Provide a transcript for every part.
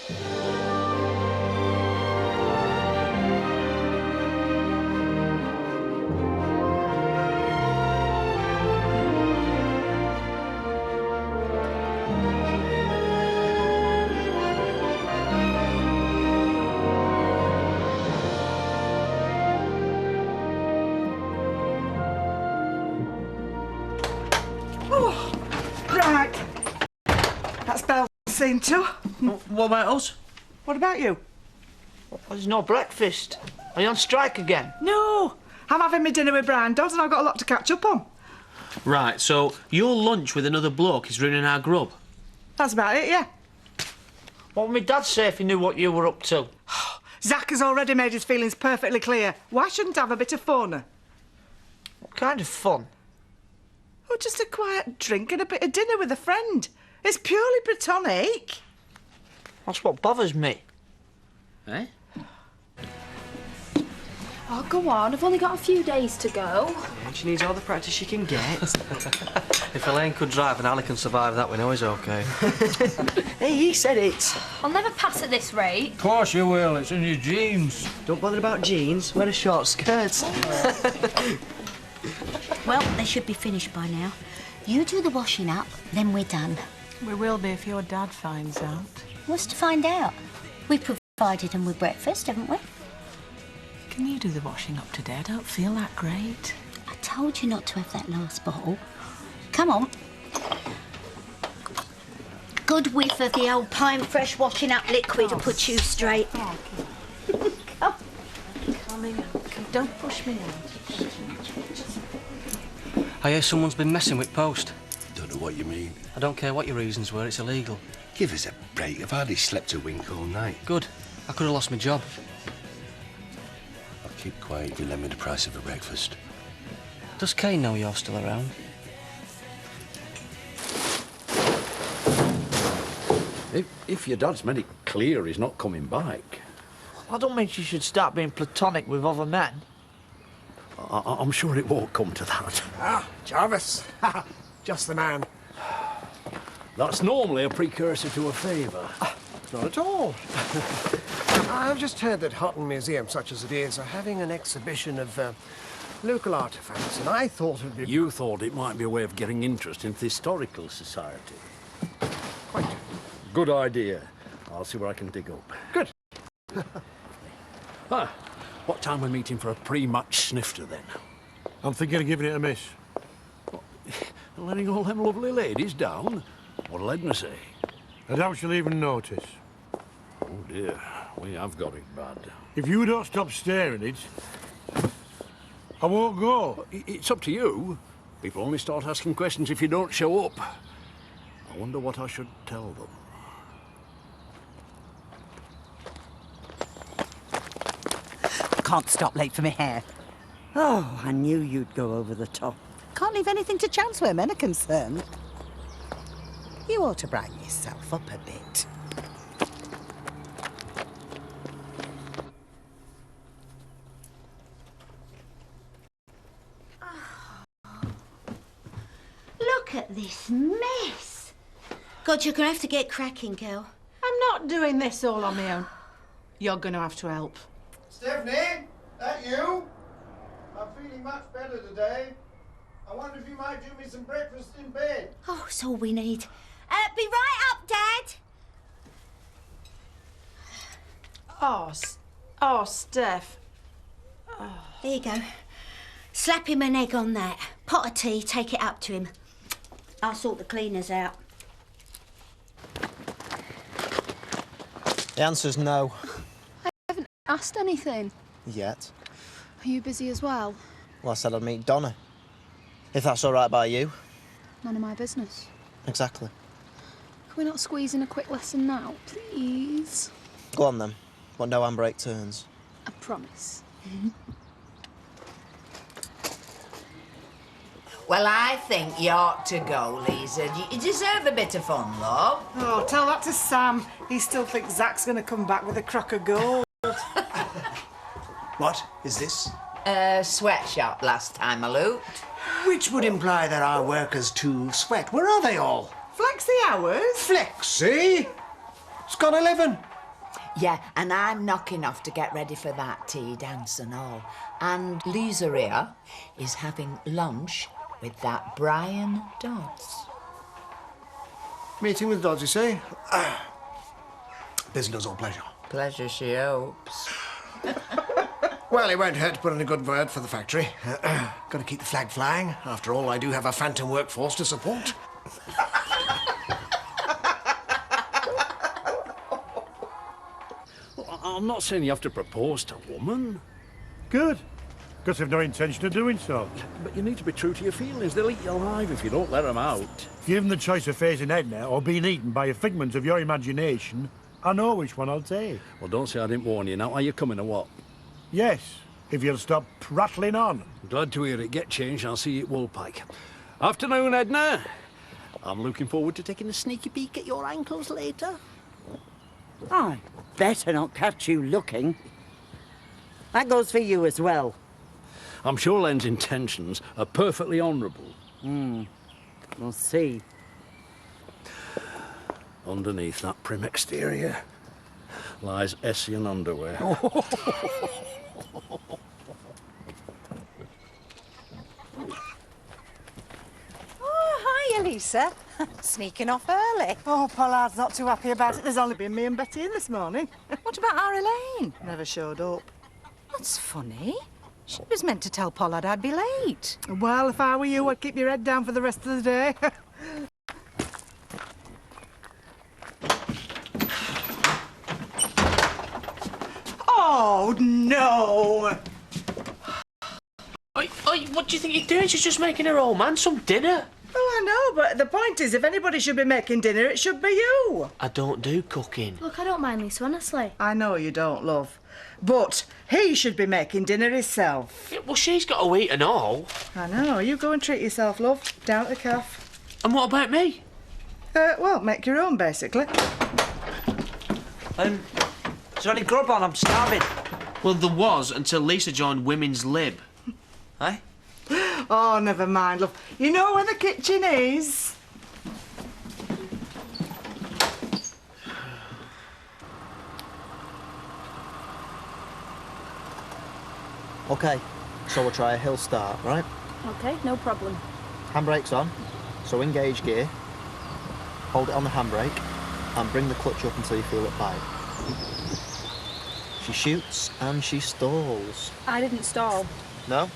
Oh, right. That's Belle's seen to. What about us? What about you? There's no breakfast. Are you on strike again? No, I'm having my dinner with Brian Dodds and I've got a lot to catch up on. Right, so your lunch with another bloke is ruining our grub? That's about it, yeah. What would my dad say if he knew what you were up to? Zach has already made his feelings perfectly clear. Why shouldn't I have a bit of fun? What kind of fun? Oh, just a quiet drink and a bit of dinner with a friend. It's purely platonic. That's what bothers me. Eh? Oh, go on. I've only got a few days to go. Yeah, she needs all the practice she can get. If Elaine could drive and Ali can survive that, we know he's OK. Hey, he said it. I'll never pass at this rate. Of course you will. It's in your genes. Don't bother about jeans. Wear a short skirt. Well, they should be finished by now. You do the washing up, then we're done. We will be if your dad finds out. What's to find out? We've provided them with breakfast, haven't we? Can you do the washing up today? I don't feel that great. I told you not to have that last bottle. Come on. Good whiff of the old Pine Fresh washing up liquid will put you straight. Come. Coming. Don't push me out. I hear someone's been messing with post. Don't know what you mean. I don't care what your reasons were, it's illegal. Give us a break. I've hardly slept a wink all night. Good. I could have lost my job. I'll keep quiet if you lend me the price of a breakfast. Does Kane know you're still around? If your dad's made it clear he's not coming back, I don't mean you should start being platonic with other men. I'm sure it won't come to that. Ah, Jarvis. Just the man. That's normally a precursor to a favour. Not at all. I've just heard that Houghton Museum, such as it is, are having an exhibition of local artefacts, and I thought it'd be... You thought it might be a way of getting interest in the Historical Society. Quite. Good idea. I'll see where I can dig up. Good. What time we're meeting for a pre-match snifter, then? I'm thinking of giving it a miss. Letting all them lovely ladies down? What'll Edna say? I doubt she'll even notice. Oh, dear. We have got it bad. If you don't stop staring it, I won't go. It's up to you. People only start asking questions if you don't show up. I wonder what I should tell them. Can't stop late for my hair. Oh, I knew you'd go over the top. Can't leave anything to chance where men are concerned. You ought to brighten yourself up a bit. Look at this mess. God, you're going to have to get cracking, girl. I'm not doing this all on my own. You're going to have to help. Stephanie, that you? I'm feeling much better today. I wonder if you might do me some breakfast in bed. Oh, it's all we need. Be right up, Dad. Oh, Steph. There you go. Slap him an egg on that. Pot of tea, take it up to him. I'll sort the cleaners out. The answer's no. I haven't asked anything. Yet. Are you busy as well? Well, I said I'd meet Donna. If that's all right by you. None of my business. Exactly. Can we not squeeze in a quick lesson now, please? Go on then, but no handbrake turns. I promise. Well, I think you ought to go, Lisa. You deserve a bit of fun, love. Oh, tell that to Sam. He still thinks Zach's going to come back with a crock of gold. What is this? A sweatshop last time I looked. Which would imply that our workers too sweat. Where are they all? Flexi hours? Flexi? It's got 11. Yeah, and I'm knocking off to get ready for that tea dance and all. And Lisa here is having lunch with that Brian Dodds. Meeting with Dodds, you say? Business or pleasure? Pleasure, she hopes. Well, it won't hurt to put in a good word for the factory. Got to keep the flag flying. After all, I do have a phantom workforce to support. Well, I'm not saying you have to propose to a woman, Good. Because I've no intention of doing so. but you need to be true to your feelings. They'll eat you alive if you don't let them out. Given the choice of facing Edna or being eaten by a figment of your imagination, I know which one I'll take. Well, don't say I didn't warn you. Now, are you coming or what? Yes, if you'll stop prattling on. Glad to hear it. Get changed. I'll see you at Woolpike. Afternoon, Edna. I'm looking forward to taking a sneaky peek at your ankles later. I better not catch you looking. That goes for you as well. I'm sure Len's intentions are perfectly honourable. We'll see. Underneath that prim exterior lies Essian underwear. Oh, hiya, Lisa. Sneaking off early. Oh, Pollard's not too happy about it. There's only been me and Betty in this morning. What about our Elaine? Never showed up. That's funny. She was meant to tell Pollard I'd be late. Well, if I were you, I'd keep your head down for the rest of the day. Oh, no! What do you think you're doing? She's just making her old man some dinner. Well, I know, but the point is, if anybody should be making dinner, it should be you. I don't do cooking. Look, I don't mind, Lisa, honestly. I know you don't, love. But he should be making dinner himself. Yeah, well, she's got to eat and all. I know. You go and treat yourself, love. Down at the caff. And what about me? Well, make your own, basically. Is there any grub on? I'm starving. Well, there was until Lisa joined Women's Lib. Eh? Oh, never mind, love. You know where the kitchen is? OK, so we'll try a hill start, right? Okay, no problem. Handbrake's on, so engage gear. Hold it on the handbrake and bring the clutch up until you feel it bite. She shoots and she stalls. I didn't stall. No?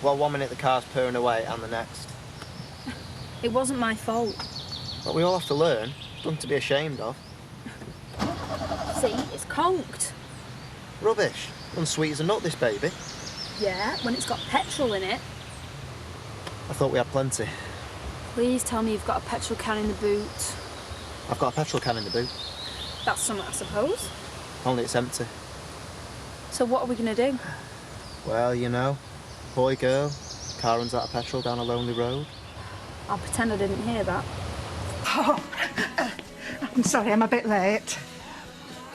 Well, 1 minute the car's purring away and the next. It wasn't my fault. But we all have to learn. Nothing to be ashamed of. See, it's conked. Rubbish. Unsweet as a nut, this baby. Yeah, when it's got petrol in it. I thought we had plenty. Please tell me you've got a petrol can in the boot. I've got a petrol can in the boot. That's something, I suppose. Only it's empty. So what are we going to do? Well, you know, boy, girl, car runs out of petrol down a lonely road. I'll pretend I didn't hear that. Oh, I'm sorry, I'm a bit late.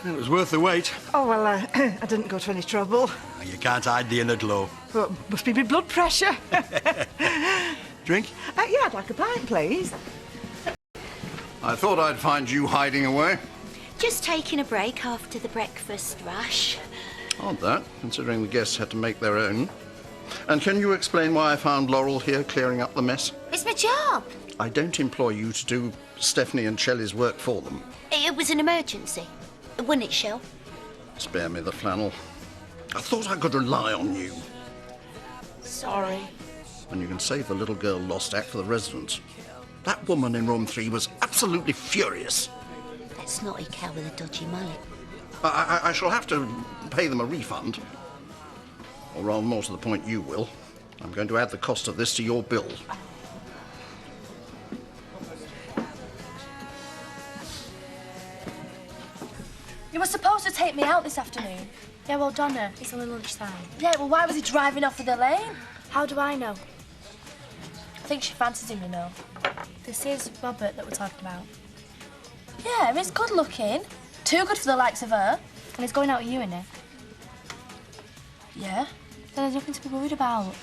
It was worth the wait. Oh, well, I didn't go to any trouble. You can't hide the inner glow. But must be my blood pressure. Drink? Yeah, I'd like a pint, please. I thought I'd find you hiding away. Just taking a break after the breakfast rush. Odd that, considering the guests had to make their own. And can you explain why I found Laurel here clearing up the mess? It's my job. I don't employ you to do Stephanie and Shelley's work for them. It was an emergency. Wasn't it, Shell? Spare me the flannel. I thought I could rely on you. Sorry. And you can save the little girl lost act for the residents. That woman in room 3 was absolutely furious. That snotty cow with a dodgy mullet. I shall have to pay them a refund. Or rather, more to the point, you will. I'm going to add the cost of this to your bill. You were supposed to take me out this afternoon. Yeah, well, Donna, it's only lunchtime. Yeah, well, why was he driving off with Elaine? How do I know? I think she fancies him, you know. This is Robert that we're talking about. Yeah, he's good looking. Too good for the likes of her. And he's going out with you, innit? Yeah. Then there's nothing to be worried about.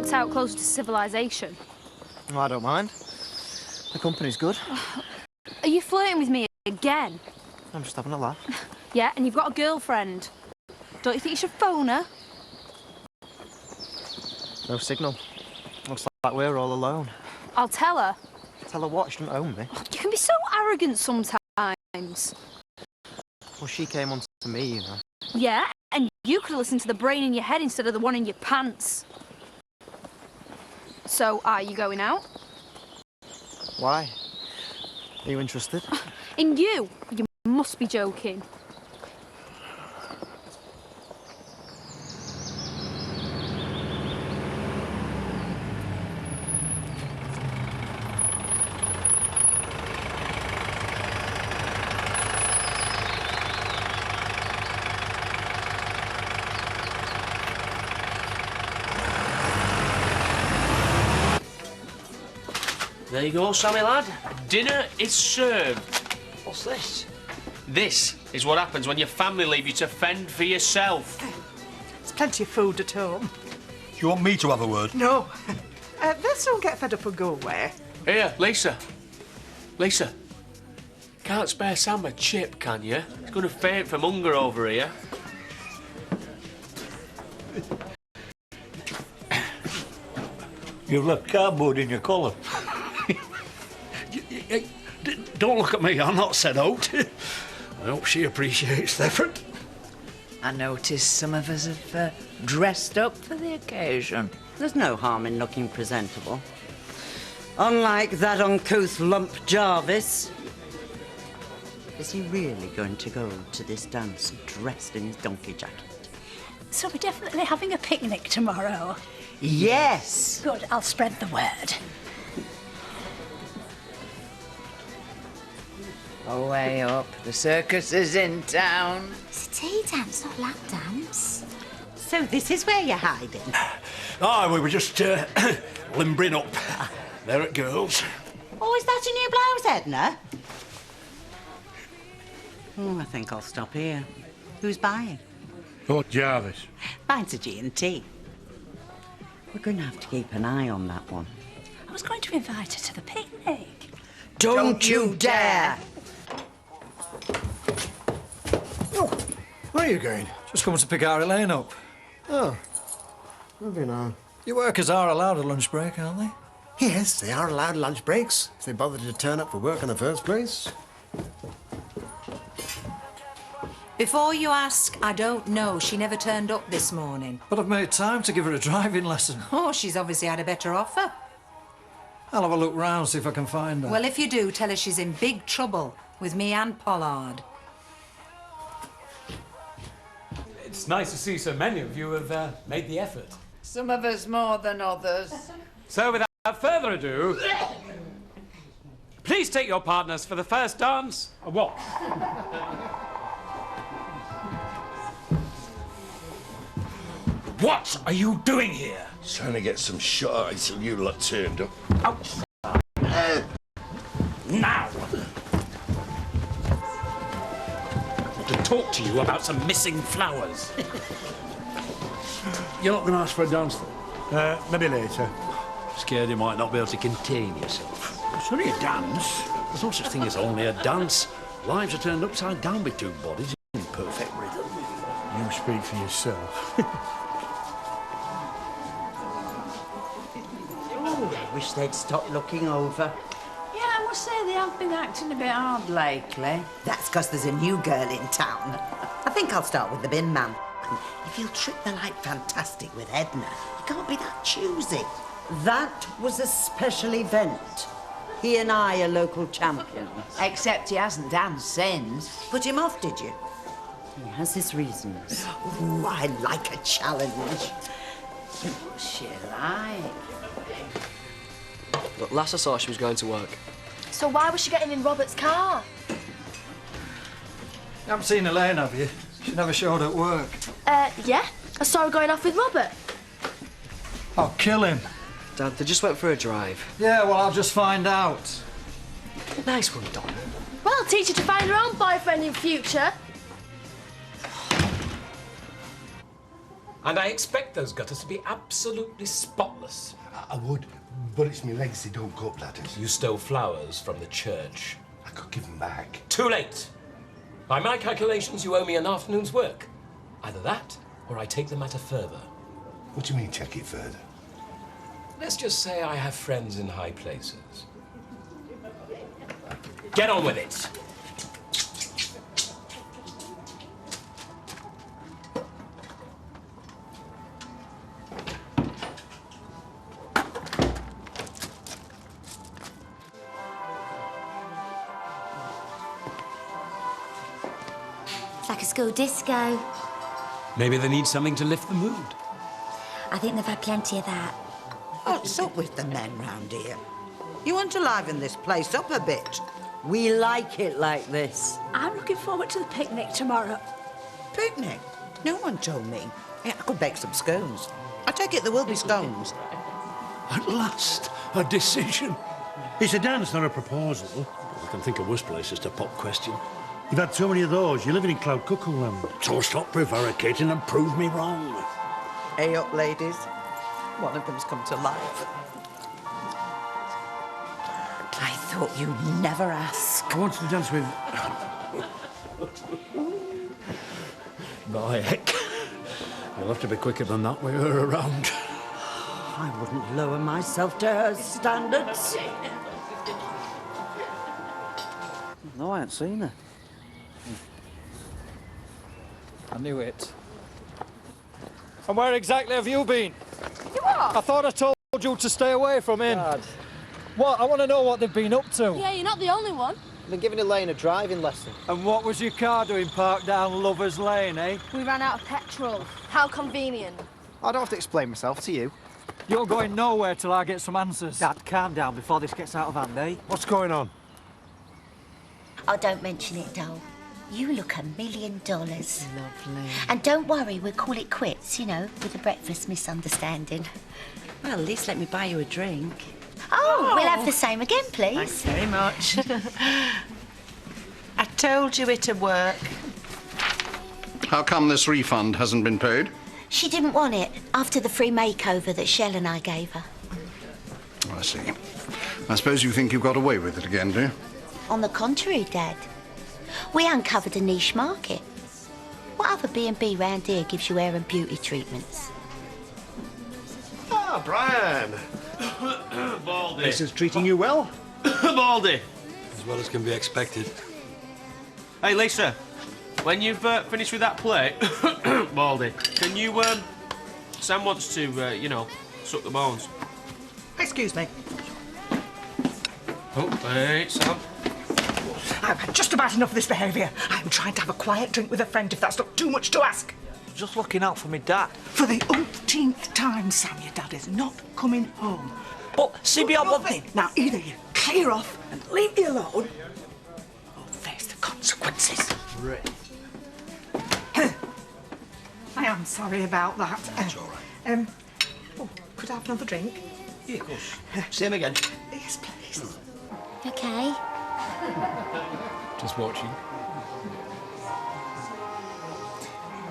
nights out closer to civilization. Oh, I don't mind. The company's good. Are you flirting with me again? I'm just having a laugh. Yeah, and you've got a girlfriend. Don't you think you should phone her? No signal. Looks like we're all alone. I'll tell her. Tell her what? She doesn't own me. You can be so arrogant sometimes. Well, she came on to me, you know. Yeah, and you could listen to the brain in your head instead of the one in your pants. So, are you going out? Why? Are you interested? In you? You must be joking. There you go, Sammy lad. Dinner is served. What's this? This is what happens when your family leave you to fend for yourself. There's plenty of food at home. Do you want me to have a word? No. They'll soon get fed up and go away. Here, Lisa. Lisa. Can't spare Sam a chip, can you? He's going to faint from hunger over here. You've left cardboard in your collar. Don't look at me, I'm not set out. I hope she appreciates the effort. I notice some of us have dressed up for the occasion. There's no harm in looking presentable. Unlike that uncouth lump Jarvis. Is he really going to go to this dance dressed in his donkey jacket? So we're definitely having a picnic tomorrow? Yes! Good, I'll spread the word. Away up, the circus is in town. It's a tea dance, not lap dance. So this is where you're hiding? Oh, we were just limbering up. There it goes. Oh, is that your new blouse, Edna? Oh, I think I'll stop here. Who's buying? Oh, Jarvis. Mine's a G&T. We're going to have to keep an eye on that one. I was going to invite her to the picnic. Don't you dare! Oh, where are you going? Just coming to pick Ari Lane up. Oh, maybe now. Your workers are allowed a lunch break, aren't they? Yes, they are allowed lunch breaks if they bothered to turn up for work in the first place. Before you ask, I don't know. She never turned up this morning. But I've made time to give her a driving lesson. Oh, she's obviously had a better offer. I'll have a look round, see if I can find her. Well, if you do, tell her she's in big trouble with me and Pollard. It's nice to see so many of you have made the effort. Some of us more than others. So without further ado, please take your partners for the first dance. What? What are you doing here? Trying to get some shot until you lot turned up. Out. Now! To talk to you about some missing flowers. You're not going to ask for a dance, though? Maybe later. Scared you might not be able to contain yourself. It's only a dance. There's no such thing as only a dance. Lives are turned upside down with two bodies in perfect rhythm. You speak for yourself. I wish they'd stop looking over. Yeah, I must say they have been acting a bit hard lately. That's because there's a new girl in town. I think I'll start with the bin man. If he'll trip the light fantastic with Edna, he can't be that choosy. That was a special event. He and I are local champions. Except he hasn't danced since. Put him off, did you? He has his reasons. Ooh, I like a challenge. What's she like? Look, last I saw she was going to work. So why was she getting in Robert's car? You haven't seen Elaine, have you? She never showed at work. Yeah. I saw her going off with Robert. I'll kill him. Dad, they just went for a drive. Yeah, well, I'll just find out. Nice one, Don. Well, teach her to find her own boyfriend in future. And I expect those gutters to be absolutely spotless. I would, but it's my legs, they don't go up ladders. You stole flowers from the church. I could give them back. Too late. By my calculations, you owe me an afternoon's work. Either that, or I take the matter further. What do you mean, take it further? Let's just say I have friends in high places. Get on with it. It's like a school disco. Maybe they need something to lift the mood. I think they've had plenty of that. What's up with the men round here? You want to liven this place up a bit? We like it like this. I'm looking forward to the picnic tomorrow. Picnic? No one told me. Yeah, I could bake some scones. I take it there will be scones. At last, a decision. It's a dance, not a proposal. I can think of worse places to pop question. You've had so many of those, you're living in cloud cuckoo land. So stop prevaricating and prove me wrong. Hey up, ladies. One of them's come to life. I thought you'd never ask. I wanted to dance with... By heck. You'll have to be quicker than that with her around. I wouldn't lower myself to her standards. No, I ain't seen her. I knew it. And where exactly have you been? You what? I thought I told you to stay away from him. Dad. What? I want to know what they've been up to. Yeah, you're not the only one. I've been giving Elaine a driving lesson. And what was your car doing parked down Lover's Lane, eh? We ran out of petrol. How convenient. I don't have to explain myself to you. You're going nowhere till I get some answers. Dad, calm down before this gets out of hand, eh? What's going on? Oh, don't mention it, doll. You look $1 million. Lovely. And don't worry, we'll call it quits, you know, with the breakfast misunderstanding. Well, at least let me buy you a drink. Oh, we'll have the same again, please. Thanks very much. I told you it'd work. How come this refund hasn't been paid? She didn't want it after the free makeover that Shell and I gave her. I see. I suppose you think you got away with it again, do you? On the contrary, Dad. We uncovered a niche market. What other B&B round here gives you hair and beauty treatments? Ah, Brian. Baldy. This is treating you well? Baldy. As well as can be expected. Hey, Lisa. When you've finished with that plate, Baldy, can you, Sam wants to, you know, suck the bones. Excuse me. Oh, hey, Sam. I've had just about enough of this behaviour. I'm trying to have a quiet drink with a friend, if that's not too much to ask. Just looking out for me dad. For the umpteenth time, Sam, your dad is not coming home. But see beyond one thing. Now, either you clear off and leave me alone, or face the consequences. Right. I am sorry about that. That's all right. Could I have another drink? Yeah, of course. Same again. Yes, please. Okay. Just watching.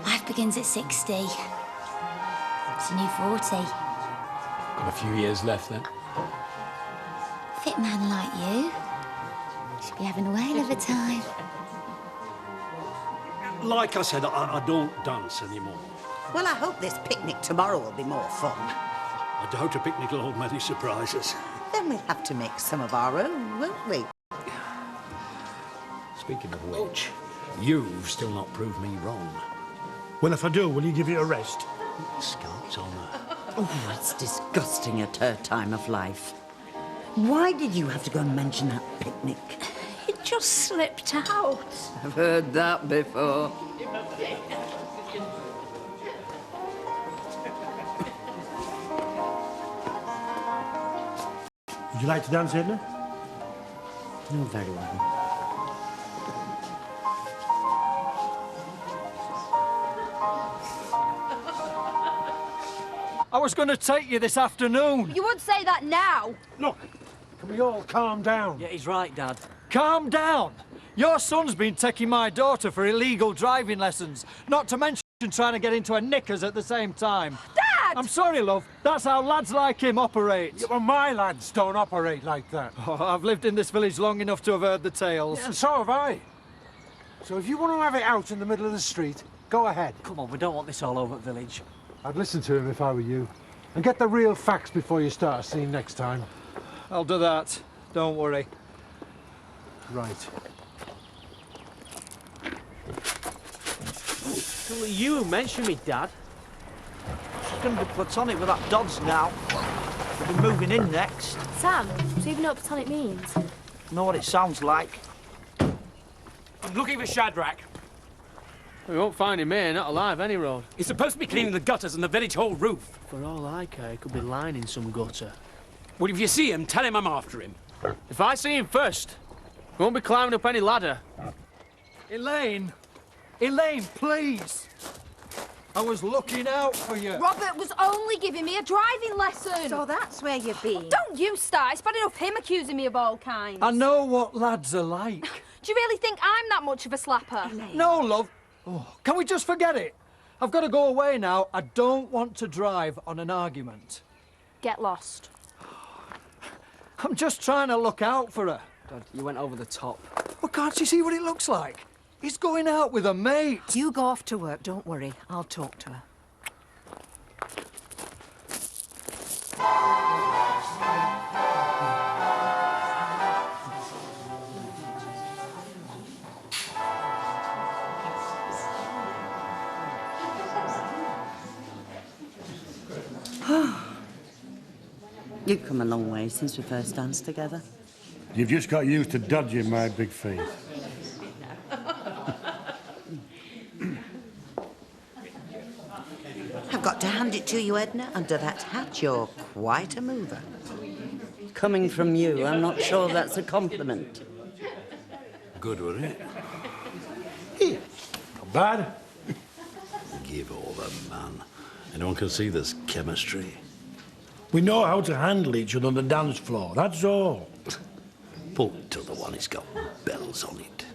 Life begins at 60. It's a new 40. Got a few years left then. Fit man like you should be having a whale of a time. Like I said, I don't dance anymore. Well, I hope this picnic tomorrow will be more fun. I doubt a picnic will hold many surprises. Then we'll have to make some of our own, won't we? Speaking of which, you've still not proved me wrong. Well, if I do, will you give it a rest? Scout's honour. Oh, it's disgusting at her time of life. Why did you have to go and mention that picnic? It just slipped out. I've heard that before. Would you like to dance, Edna? No, very well. I was going to take you this afternoon. You would say that now. Look, can we all calm down? Yeah, he's right, Dad. Calm down. Your son's been taking my daughter for illegal driving lessons, not to mention and trying to get into her knickers at the same time. Dad! I'm sorry, love. That's how lads like him operate. Yeah, well, my lads don't operate like that. Oh, I've lived in this village long enough to have heard the tales. Yeah, and so have I. So if you want to have it out in the middle of the street, go ahead. Come on, we don't want this all over the village. I'd listen to him if I were you. And get the real facts before you start a scene next time. I'll do that. Don't worry. Right. It's only you who mentioned me, Dad. She's going to be platonic with that Dodds now. We'll be moving in next. Sam, do you even know what platonic means? Know what it sounds like? I'm looking for Shadrach. We won't find him here, not alive any road. He's supposed to be cleaning the gutters and the village hall roof. For all I care, he could be lining some gutter. Well, if you see him, tell him I'm after him. If I see him first, he won't be climbing up any ladder. Elaine! Elaine, please! I was looking out for you. Robert was only giving me a driving lesson. So that's where you've been. Well, don't you start. It's bad enough him accusing me of all kinds. I know what lads are like. Do you really think I'm that much of a slapper? No, love. Oh, can we just forget it? I've got to go away now. I don't want to drive on an argument. Get lost. I'm just trying to look out for her. Dad, you went over the top. Well, can't you see what it looks like? He's going out with a mate. You go off to work, don't worry. I'll talk to her. You've come a long way since we first danced together. You've just got used to dodging my big feet. I've got to hand it to you, Edna. Under that hat, you're quite a mover. Coming from you, I'm not sure that's a compliment. Good, were it? Not bad. Give over, man. Anyone can see there's chemistry. We know how to handle each other on the dance floor, that's all. Pull to the one, he's got bells on it.